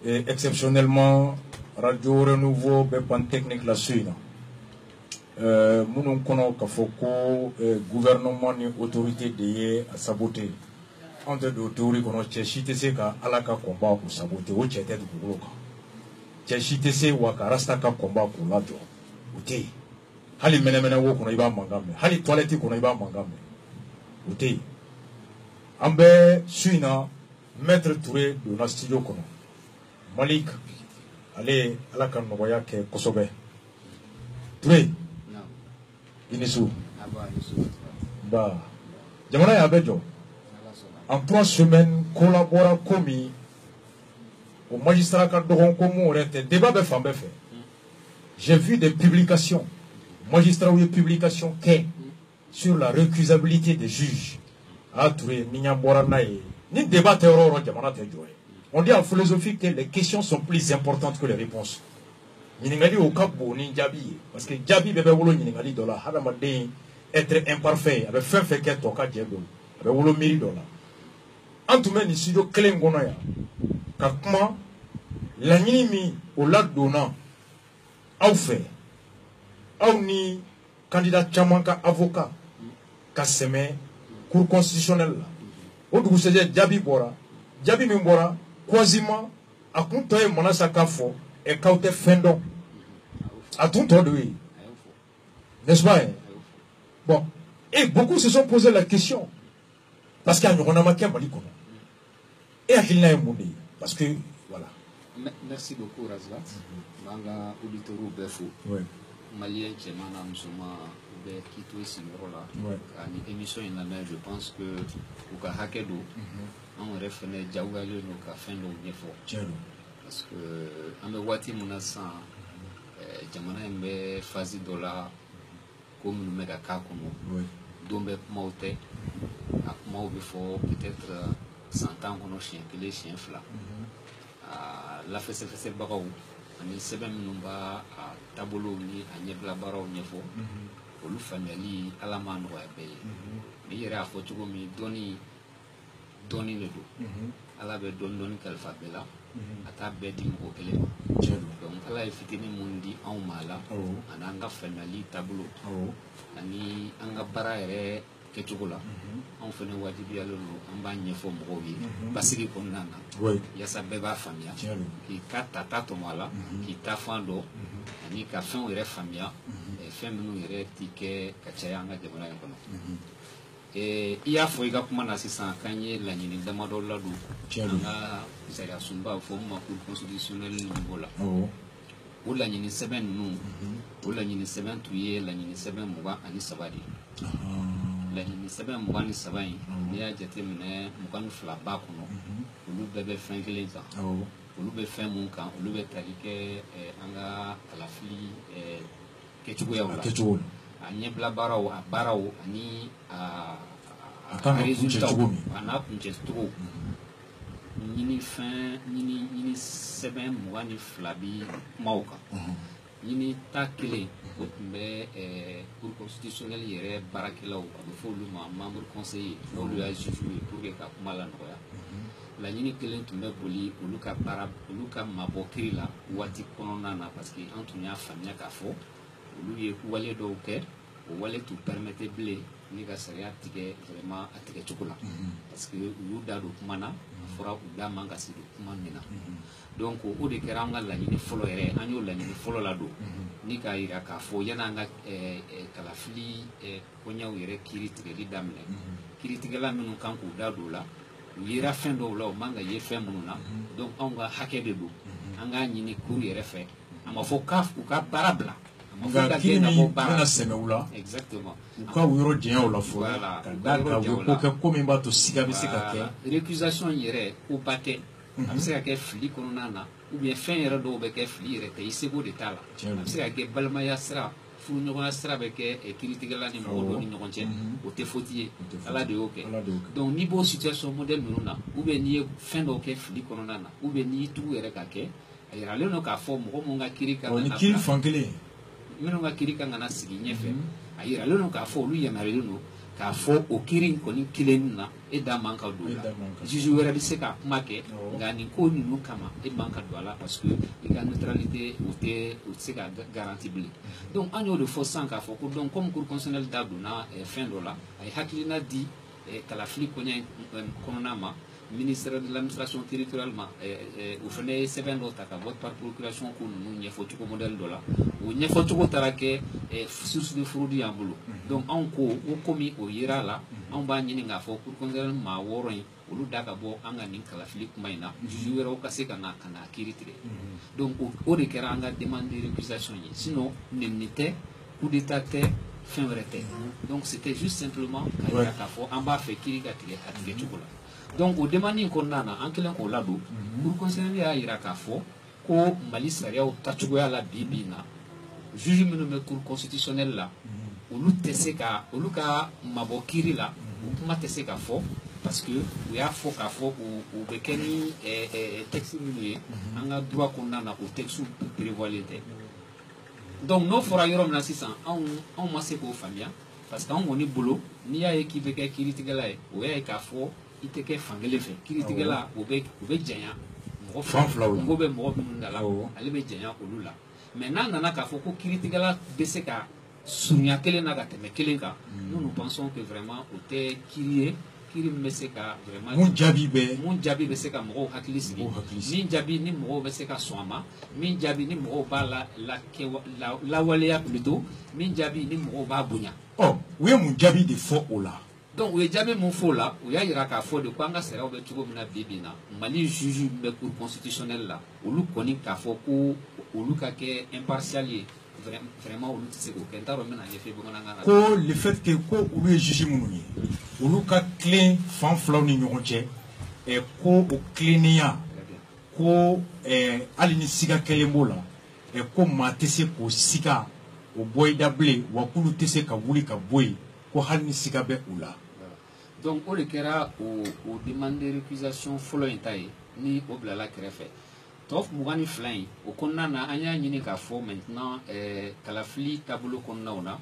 Et exceptionnellement, Radio Renouveau, Bepan Technique la suite. Nous connaissons que le gouvernement et l'autorité de saboter. Entre l'autorité, nous avons cherché à la combat pour saboter. Nous avons cherché à rasta combat pour la joie. Uti. Hali menemene wo kuna iba mangame. Hali toilette kuna iba mangame. Uti. Ambe suina maître Touré de la studio kono. Malik allez à la kanoya ke Kosobe. Touré. Non. Inisu. Bah. Jamana ya bejo. En 3 semaines collabora komi au magistrat Kadoron Komo orete débat be fambe fait. J'ai vu des publications, magistrats ou des publications sur la récusabilité des juges. On dit en philosophie que les questions sont plus importantes que les réponses. Parce que Djabi bébé wolo ningali dola hadamadé être imparfait avec fin fait qu'être toka djebo avec wolo miri dola. En tout cas, ici do clé ngonoya. Kakuma la nimi au lac donnant. Aou fait, aou ni candidat Tchamanka avocat, Kasseme, cour constitutionnelle. Au bout de Djabi Bora, Djabi Mimbora, quasiment, à Kuntoye Monasaka fo, et Kaute Fendon. À tout temps de lui. N'est-ce pas? Bon. Et beaucoup se sont posé la question. Parce qu'il y a un Ronamakia Malikono. Et à Kilna Mouni. Parce que, voilà. Merci beaucoup, Razvat. Manga auditoro befo. Malien Tchemana Msoma de Kito et Simrola. Une émission in la je pense que au Hakedo, on refait Djaouale no ka fin de Nefo. Parce que Ame Wati Munasa, Jamana Mbe Fazi Dola, comme nous mega Kakomo, Dombe Maute, Akmao before peut-être 100 ans qu'on a chien, que les chiens fla. La fese bagaw ani seben numba tabolo ni anyebla baraw nyefo olu family ala man wa be mi yera fo tugo mi doni le do ala be don kalfa bela ata be di mo kele donc ala fitini mundi on mala ananga family tabolo ani anga bara ere ketugola on fene wajibi alo amba nyefo mo wi basiki konnana yasa beba famia ki kata tato mala ki tafando ani ka fin ere famia e feminu ere tike kachayanga de mona kono e iya fo iga kuma na sisa kanye la nyini damado la du nga sera sumba fo ma cour constitutionnel ni bola o la nyini seben nu o la nyini seben tuye la nyini seben muba ani sabadi la nyini seben muba ni sabai ni ya jete mine muba ni fla ba kono olu bebe fin kelen kan olu be fin mun kan olu be talike anga kalafili kechugo ya wala anye bla barawo a barawo ani a resultat ana kunche stro nini fin nini seben muba ni flabi mauka nini takile be cour constitutionnel yere barakela o be fo lu ma membre conseiller no lu a juger pour que ka kuma la noya la nyini kelen tumbe boli uluka para uluka mabokiri la wati konona na parce que antunya famia ka fo ulu ye wale do ke o wale tu permettre blé ni ka saria tige vraiment atige chukula parce que ulu da do kumana fora uda manga sidu kumana donc o de keranga la nyini folo ere anyo la nyini folo la do ni ka ira ka fo yana nga kala fili konya ure kiri tige li damle kiri tige la minu kan ku da do la yira fin do la manga ye fin mununa donc on ga hake de do anga nyini kuri ere fe ama fo kaf ku ka barabla ama fo ka ke na bo bara semeula exactement ka wiro dien o la fo da ka ko ke ko mi ba to siga bi sika ke récusation yere ou pate am se ka ke fili konona na ou bien fin yere do be ke fili yere te isego de tala am se ka ke balma ya sra fu ɲɔgɔn sira bɛ kɛ kiiritigɛla ni mɔgɔ dɔ ni ɲɔgɔn cɛ o tɛ foti ye ala de y'o kɛ donc n'i b'o situation modèle ninnu na ou bien n'i ye fɛn dɔw kɛ fili kɔnɔna na ou bien n'i y'i tugu yɛrɛ ka kɛ a yiralen don k'a fɔ mɔgɔ mun ka kiiri kan ni kiiri fan kelen minnu ka kiiri kan ka na sigi ɲɛfɛ a yiralen don k'a fɔ olu yamaruyalen don k'a fɔ o kiiri kɔni kelen na e da man ka don la juge wɛrɛ bɛ se ka kuma kɛ nka nin ko ninnu kama e man ka don a la parce que i ka neutralité o tɛ se ka garanti bilen donc an y'o de fɔ sisan k'a fɔ ko donc comme cour constitutionnelle da donna fɛn dɔ la a ye hakilina di kalafili kɔnɔna ma ministère de l'administration territoriale ma o fana ye sɛbɛn dɔ ta ka vote par procuration ko ninnu ɲɛfɔcogo modèle dɔ la o ɲɛfɔcogo taara kɛ source de fraude y'an bolo donc anw ko o komi o yera la anw b'a ɲini k'a fɔ cour constitutionnelle maa 6 in olu da ka bɔ an ka nin kalafili kuma in na juge wɛrɛw ka se ka na kiiri tigɛ donc o de kɛra an ka demande de récusation ye sinon nenni tɛ coup d'état tɛ fɛn wɛrɛ tɛ donc c'était juste simplement k'a yira k'a fɔ an b'a fɛ kiiri ka tigɛ a tigɛ cogo la donc o demande in kɔnɔna na an kɛlen k'o ladon cour constitutionnelle y'a yira k'a fɔ ko Mali sariyaw tacogoya la bi na juge minnu bɛ cour constitutionnelle la olu tɛ se ka olu ka mabɔ kiiri la o kuma tɛ se ka fɔ parce que u y'a fɔ k'a fɔ u bɛ kɛ ni texte minnu ye an ka droit kɔnɔna na o texte prévoilen tɛ donc n'o fɔra yɔrɔ min na sisan anw ma se k'o faamuya parce que anw kɔni bolo n'i y'a ye k'i bɛ kɛ kiiritigɛla ye o y'a ye k'a fɔ i tɛ kɛ fankelen fɛ kiiritigɛla o bɛ janya mɔgɔ bɛ mɔgɔ minnu da la ale bɛ janya olu la mais n'a nana k'a fɔ ko kiiritigɛla bɛ se ka surunya kelen na ka tɛmɛ kelen kan nous pensons que vraiment o tɛ kiiri ye kiiri min bɛ se ka vraiment mun jaabi bɛ se ka mɔgɔw hakili sigi min jaabi ni mɔgɔw bɛ se ka sɔn a ma min jaabi ni mɔgɔw b'a lawaleya plutôt min jaabi ni mɔgɔw b'a bonya u ye mun jaabi de fɔ o la donc u ye jaabi mun fɔ o la u y'a yira k'a fɔ de ko an ka sariyaw bɛ cogo min na bi na Mali juge bɛ cour constitutionnelle la olu kɔni k'a fɔ ko olu ka kɛ impartial ye vraiment olu tɛ se k'o kɛ n t'a dɔn n bɛna ɲɛfɔ bamanankan na ko le fait que ko olu ye juge minnu ye olu ka tilen fan filaw ni ɲɔgɔn cɛ ko o tilennenya ko hali ni siga kelen b'o la ko maa tɛ se k'o siga o bɔ i da bilen wa k'olu tɛ se ka wuli ka bɔ yen ko hali ni siga bɛ u la donc o de kɛra o demande de récusation fɔlɔ in ta ye ni o bilala kɛrɛfɛ tɔ 22 in o kɔnɔna na an y'a ɲini k'a fɔ maintenant kalafili taabolo kɔnɔnaw na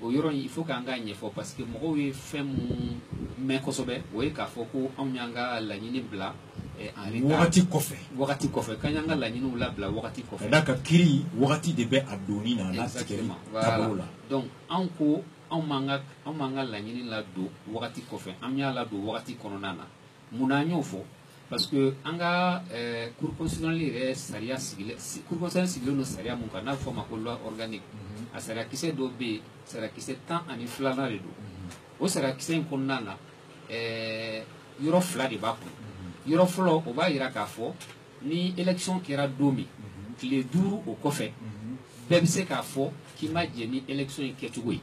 o yɔrɔ in il faut k'an k'a ɲɛfɔ parce que mɔgɔw ye fɛn mun mɛn kosɛbɛ o ye k'a fɔ ko anw y'an ka laɲini bila wagati kɔfɛ k'an y'an ka laɲiniw labila wagati kɔfɛ ka da ka kiiri wagati de bɛ a donni na n'a tigɛli taabolo la donc anw ko anw m'an ka laɲini ladon wagati kɔfɛ an y'a ladon wagati kɔnɔna na mun na an y'o fɔ parce que an ka cour constitutionnelle yɛrɛ sariya cour constitutionnelle sigilen don sariya mun kan n'a bɛ fɔ o ma ko loi organique a sariyakisɛ dɔw bɛ yen sariyakisɛ 12 de don o sariyakisɛ in kɔnɔna na yɔrɔ 2 de b'a kɔnɔ yɔrɔ fɔlɔ o b'a yira k'a fɔ ni élection kɛra don min tile 5 o kɔfɛ bɛɛ bɛ se k'a fɔ k'i ma jɛ ni élection in kɛcogo ye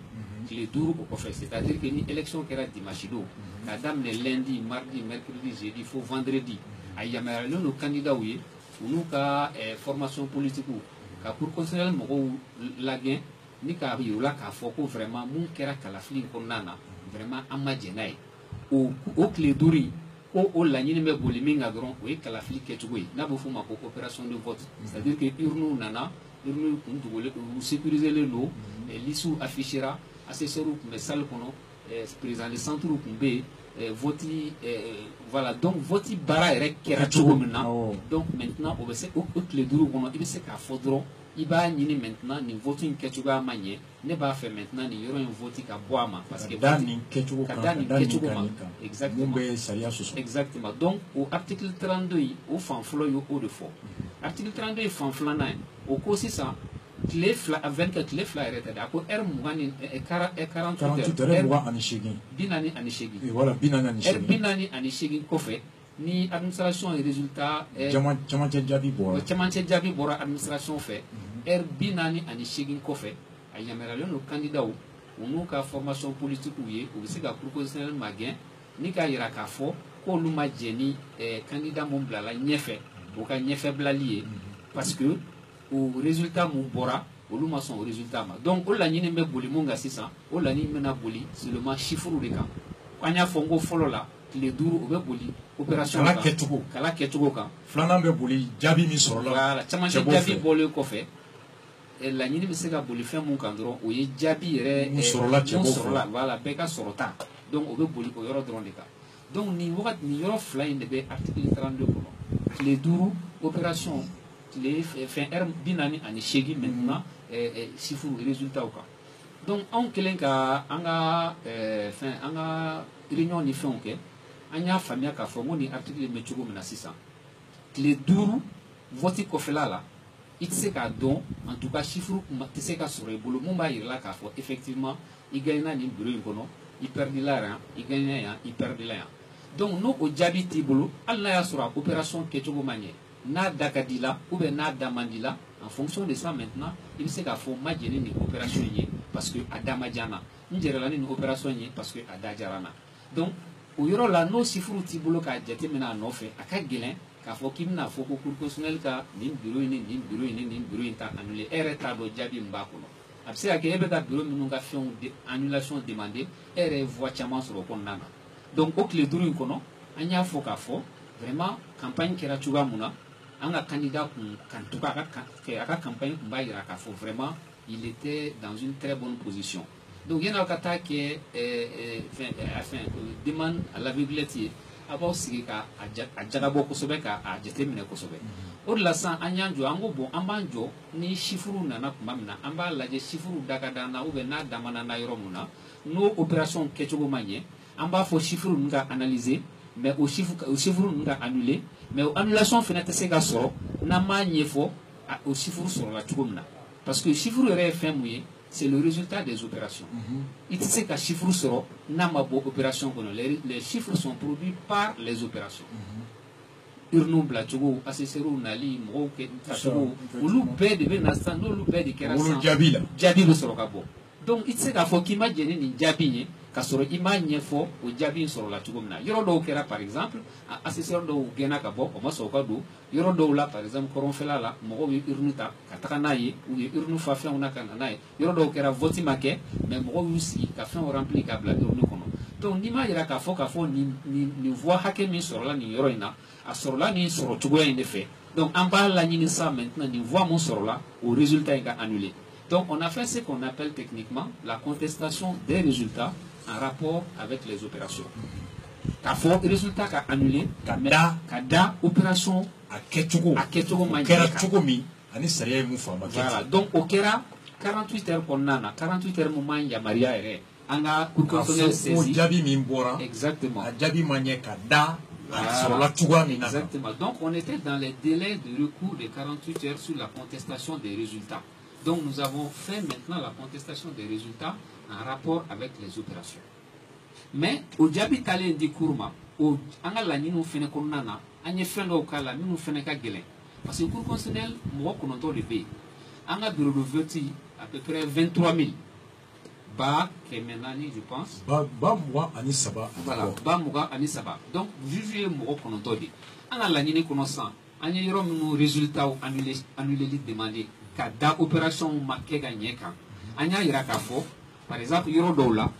tile 5 o kɔfɛ c'est-à-dire que ni élection kɛra dimanche don k'a daminɛ lundi mardi mercredi jeudi fo vendredi a yamaruyalen don candidat ye u n'u ka formation politique ka cour constitutionnelle mɔgɔw lagɛn ni k'a yir'u la k'a fɔ ko vraiment mun kɛra kalafili kɔnɔna na vraiment an ma jɛ n'a ye o tile 5 in ko o laɲini bɛ boli min kan dɔrɔn o ye kalafili kɛcogo ye n'a bɛ f'o ma ko opération de vote c'est-à-dire que urnew nana urnew kun dogolen u sécuriselen don listes affichera assesseurs tun bɛ salle kɔnɔ président de centre tun bɛ yen vote voilà donc vote baara yɛrɛ kɛra cogo min na donc maintenant o bɛ se o tile 5 kɔnɔ i bɛ se k'a fɔ dɔrɔn i b'a ɲini maintenant nin vote in kɛcogoya ma ɲɛ ne b'a fɛ maintenant nin yɔrɔ in vote ka bɔ a ma parce que ka da nin kɛcogo ma exactement mun bɛ sariya sɔsɔ exactement donc o article 32 in o fan fɔlɔ ye o de fɔ article 32 ye fan filanan ye o ko sisan tile 24 tile 2 yɛrɛ tɛ dɛ a ko heure 20 ni 48 heures 48 kɔfɛ ni administration ye résultat camancɛ jaabi bɔra administration fɛ heure 48 kɔfɛ a yamaruyalen don candidat u n'u ka formation politique ye u bɛ se ka cour constitutionnelle magɛn ni k'a yira k'a fɔ k'olu ma jɛ ni candidat mun bilala ɲɛfɛ o ka ɲɛfɛ bilali ye parce que o résultat mun bɔra olu ma sɔn o résultat ma donc o laɲini bɛ boli mun kan sisan o laɲini bɛna boli seulement chiffre de kan an y'a fɔ n ko fɔlɔ la tile 5 o bɛ boli opération kan kala kɛcogo kan filanan bɛ boli jaabi min sɔrɔla voilà camancɛ jaabi bɔlen kɔfɛ la ɲini bɛ se ka boli fɛn mun kan dɔrɔn o ye jaabi yɛrɛ mun sɔrɔla voilà bɛɛ ka sɔrɔ ta donc o bɛ boli o yɔrɔ dɔrɔn de kan donc nin yɔrɔ fila in de bɛ article 32 kɔnɔ tile 5 opération tile fɛn heure 48 maintenant chiffre résultat kan donc anw kɛlen ka an ka fɛn an ka réunion ni fɛnw kɛ an y'a faamuya k'a fɔ ko nin article bɛ cogo min na sisan tile 5 vote kɔfɛla la i tɛ se k'a dɔn en tout cas chiffre tɛ se ka sɔrɔ i bolo mun b'a yira la k'a fɔ effectivement i gagnera nin bureau in kɔnɔ i perdila yan i gagnera yan i perdila yan donc n'o o jaabi t'i bolo hali n'a y'a sɔrɔ a opération kɛcogo ma ɲɛ n'a da ka di la ou bien n'a da man di la en fonction de ça maintenant i bɛ se k'a fɔ n ma jɛn ni nin opération in ye parce que a da ma diya n na n jɛrɛla ni nin opération in ye parce que a da diyara n na donc o yɔrɔ la n'o chiffre t'i bolo k'a jateminɛ a nɔfɛ a ka gɛlɛn k'a fɔ k'i bɛna fɔ ko cour constitutionnelle ka nin bureau in ni nin bureau in ni nin bureau in ta annulé e yɛrɛ t'a dɔn jaabi min b'a kɔnɔ a bɛ se ka kɛ e bɛ ka bureau minnu ka fɛnw annulation demandé e yɛrɛ ye voix caman sɔrɔ o kɔnɔna na donc o tile 5 in kɔnɔ an y'a fɔ k'a fɔ vraiment campagne kɛra cogoya mun na an ka candidat kun kan tout cas a ka campagne kun b'a jira k'a fɔ vraiment il était dans une très bonne position donc yan'aw ka taa kɛ demande à l'aveuglette ye a b'aw sigi ka a jagabɔ kosɛbɛ k'a jateminɛ kosɛbɛ o de la sisan an y'an jɔ an ko bon an b'an jɔ ni chiffres nana tuma min na an b'a lajɛ chiffres da ka d'an na ou bien n'a damana na yɔrɔ mun na n'o opération kɛcogo ma ɲɛ an b'a fɔ chiffres ninnu ka analyser mais o chiffres ninnu ka annuler mais o annulation fana tɛ se ka sɔrɔ n'an m'a ɲɛfɔ o chiffres sɔrɔla cogo min na parce que chiffres yɛrɛ ye fɛn mun ye c'est le résultat des opérations. Il te sait qu'à chiffre sera, n'a pas beaucoup d'opérations. Les chiffres sont produits par les opérations. Urnu Blachogo, Assessero, Nali, Mroke, Tachogo, ou l'oubé de Benastan, ou l'oubé de Kerassan, Djabi le Sorokabo. Donc, il te sait qu'à faut qu'il m'a gêné ni Djabi, qu'à soro imanye fo, ou Djabi sur la Chugomna. Yorodo Kera, par exemple, Assessor de Genakabo, ou Masokado, Yorodo là, par exemple, Koronfela là, Moro Urnuta, Katakanaye, ou Urnu Fafia ou Nakanaye, Yorodo Kera Votimake, mais Moro aussi, Kafin rempli Kabla Urnukono. Donc, Nima Yaka Fo, ni voix Hakemi sur la ni Yorina, à sur la ni sur Chugoya en effet. Donc, en bas la ni ça maintenant, ni voix mon sur là, au résultat est annulé. Donc, on a fait ce qu'on appelle techniquement la contestation des résultats en rapport avec les opérations. Ka fo résultat ka annulé, kada opération a Ketchugo mi ani sariya mu fama. Voilà, donc au kera 48 heures konnana 48 heures moment ya maria ere anga cour constitutionnelle saisi jabi min bora exactement a jabi manye kada sur la tuga mi. Exactement, donc on était dans les délais de recours de 48 heures sur la contestation des résultats. Donc nous avons fait maintenant la contestation des résultats en rapport avec les opérations. Mais au Djabi Tale di Kourma, au Angala Nino Fene Konana, Agne Fendo Kala, Nino Feneka Gelen. Parce que le cours constitutionnel, moi, qu'on entend le pays. Anga bureau de vote à peu près 23 000. Ba, Kemenani, je pense. Ba, moi, Anisaba. Voilà, Ba, moi, Anisaba. Donc, vivez moi, qu'on entend. Angala Nino connaissant, Agne Yorom, nos résultats annulés, les demandés. Kada opération marquée gagné quand anya iraka fo par exemple yoro dola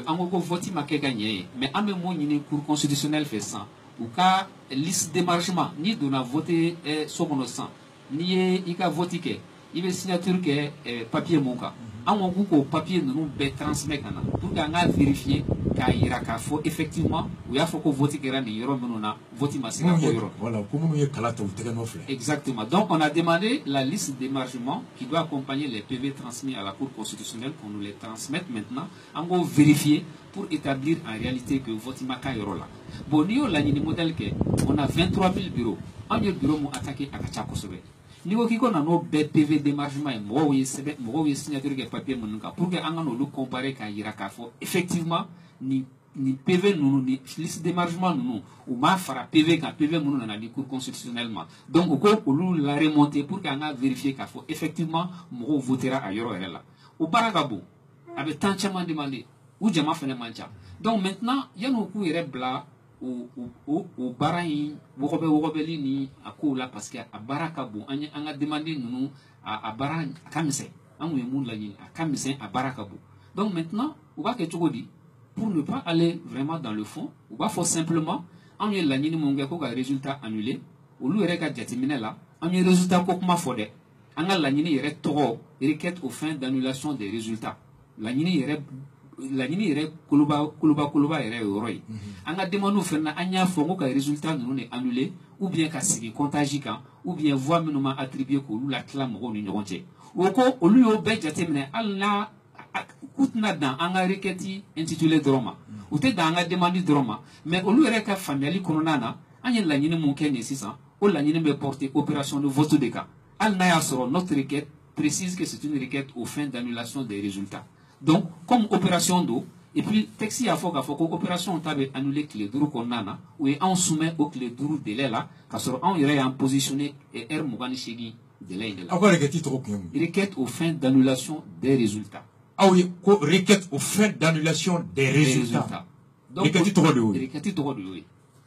ango voti marqué gagné mais en même ni cour constitutionnel fait ça ou ka liste d'émargement ni dona voter sokono sang ni ika voter ke ibe signature ke papier monka ango ko papier nous be transmettre kana pour que nga vérifier ka iraka fo effectivement ou ya fo ko voter ke rani yoro menona voti masika ko yoro voilà comme nous kalato tegano fle. Exactement, donc on a demandé la liste d'émargement qui doit accompagner les PV transmis à la Cour constitutionnelle qu'on nous les transmette maintenant en gros vérifier pour établir en réalité que votimaka yoro là bon nous la ni modèle que on a 23 000 bureaux en bureau mo attaqué à Kachako sobe niveau qui qu'on a nos PV d'émargement et moi oui signature que papier monuka pour que on nous comparer qu'à Irakafo effectivement ni PV nous ni liste d'émargement nous ou ma fera PV quand PV nous dans la cour constitutionnellement donc au cours où la remonter pour qu'on a vérifié qu'il faut effectivement moi votera à Yoro là au Baragabo avec tant de demandé ou Jama fait mancha donc maintenant il y a nos coups irébla au Baraï Wobeli ni à coup là parce que à Barakabo on a demandé nous à Baran à Kamise on est moun la à Kamise à Barakabo donc maintenant on va que tu dis pour ne pas aller vraiment dans le fond, il faut simplement, en y a résultat annulé, ou l'on a là, en y a résultat qu'on m'a fondé. anga la ñini yere togo requête aux fins d'annulation des résultats la ñini yere kuluba yere yoroi anga demande ferna anya fongo ka résultat nous ne annulé ou bien ka sigi contagie kan ou bien voix minuma attribué ko la clam ko ni ñonté o ko olu yo be jatemne alla kutna dans anga requête intitulé droma ou te dans anga demande droma mais olu yere ka family kononana anya la ñini mon ken 600 ou la ñini be porter opération de vote de cas al naya soro notre requête précise que c'est une requête aux fins d'annulation des résultats. Donc, comme opération d'eau, et puis, texte a fait opération tabe annulé clé duru konana, ou on soumet au clé duru délai là, car on irait en positionner et R Mougani Shegi délai de là. Requête aux fins d'annulation des résultats. Ah oui, requête aux fins d'annulation des résultats. Donc, requête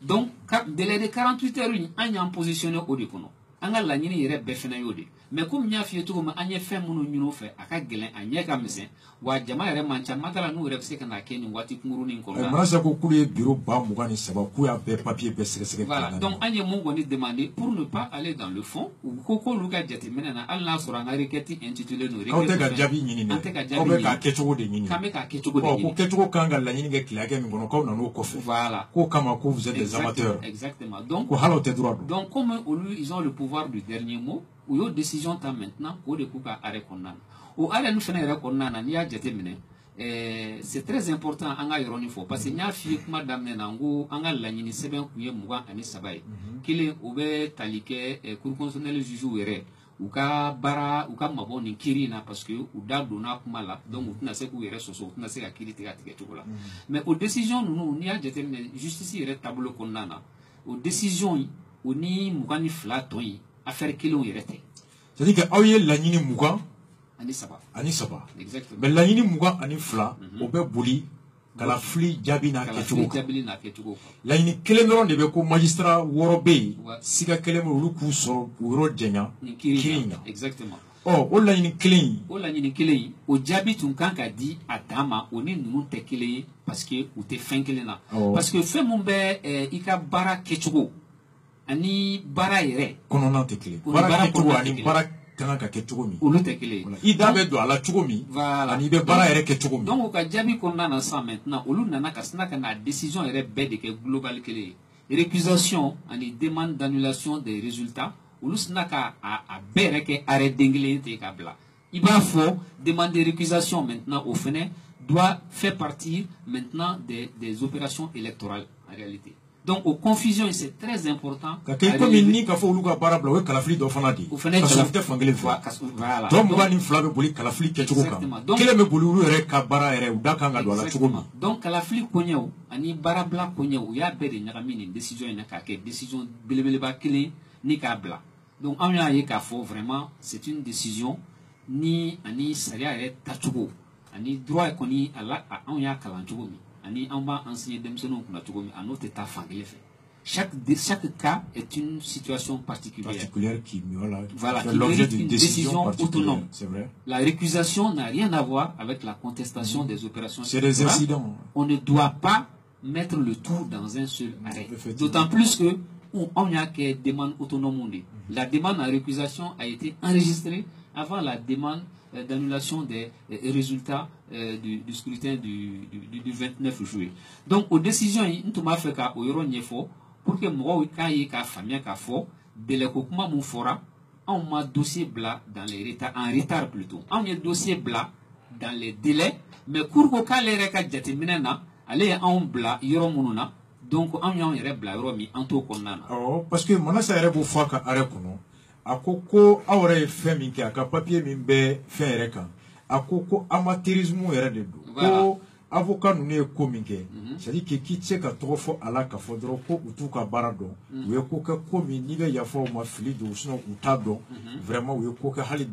donc, délai de 48 heures, on y a positionné au décono. Anga la ñini yere befena yodi mais comme nya fi to ma anye fem munu ñuno fe aka gelen anye ka misen wa jama yere mancha matala nu rep se kana keni wati kunguru ni ko la sa ko kulu bureau ba mu gani saba ku ya be papier be sere voilà donc anye mon goni demander pour ne pas aller dans le fond ou koko luka jati menena Allah sura na requête intitulé no requête ante ka jabi ñini ne o be ka kechogo de ñini kame ka kechogo de ñini ko kechogo kanga la ñini ge kilage mi gono ko na no ko fe voilà ko kama ko vous êtes des amateurs exactement donc ko halo te droit donc comme ils ont le pouvoir du dernier mot ou yo décision ta maintenant ou de kuka arrêt konnan ou arrêt nous fenere konnan ni a jete mine c'est très important anga yoroni fo parce que nya fi kuma damne na ngo anga la nyini seben kuye muga ani sabai kile obe talike cour constitutionnel juge were ou ka bara ou ka mabo ni kirina parce que ou da dona kuma la donc ou tna se ku were soso tna se ka kiri te ka tike tukola mais aux décisions nous ni a jete mine justice yere tableau konnana aux décisions ou ni mugani flatoyi affaire kilo yérete c'est-à-dire que aouye la ñini muga ani saba exactement mais la ñini muga ani fla o be boli kala fli jabina ketugo la ñini kelen doron de be ko magistrat worobe siga kelen mo lu ku so woro jenya kiringa exactement o la ñini kelen o jabi tun kan ka di atama oni nunu te kelen parce que ou te fin kelen na parce que fait mon be ika bara ketugo ani bara yere konona te kele bara ketugo ani bara kanga ka ketugo mi olu te kele i da be do ala tugo mi ani be bara yere ketugo mi donc ka jabi konona na ça maintenant olu nana ka sna kana décision yere be de ke global kele récusation ani demande d'annulation des résultats olu sna ka a bere ke arrêt d'anglais te ka bla il va faut demander récusation maintenant au FNE doit faire partie maintenant des opérations électorales en réalité. Donc, aux confusions, c'est très important. Comme il n'y a pas de barabla, ou calafli de fanadi. Ou fenêtre, voilà. Donc, on va une flamme pour calafli qui est tout. Donc, quel est le boulot de Kabara et Udakanga dans la Chugoma? Donc, calafli Konyao, ani barabla Konyao, ya bere n'amine décision et n'a décision belebeleba kile ni kabla. Donc, on a yé kafo vraiment, c'est une décision ni ani saria et tachugo. Ani droit koni ala on ya kalanchugomi. Ani on va enseigner des personnes à notre état familier. Chaque cas est une situation particulière qui voilà, l'objet d'une décision autonome. C'est vrai. La récusation n'a rien à voir avec la contestation des opérations. C'est des incidents. On ne doit pas mettre le tout dans un seul arrêt. D'autant plus que on y a que demande autonome. La demande en récusation a été enregistrée avant la demande d'annulation des résultats du scrutin du 29 juillet. Donc, aux décisions, nous avons fait pour que moi, quand il y a famille, de l'écoutement, mon fora, on m'a dossier blanc dans les retards, en retard plutôt. On a dossier blanc dans les délais, mais pour que les retards jateminena, allez en blanc, yoromununa, donc on y a un blanc, yoromi, en tout cas. Oh, parce que mon assaire est beau fois qu'à Arekono. Akoko awre femi ke aka papier min be fere kan akoko amateurisme yere de do ko avocat nu ne ko min ke c'est dire que ki tse ka to fo ala ka fo dro ko utu ka barado we ko ka ko min ni be ya fo ma fili do sino uta do vraiment we ko ka hali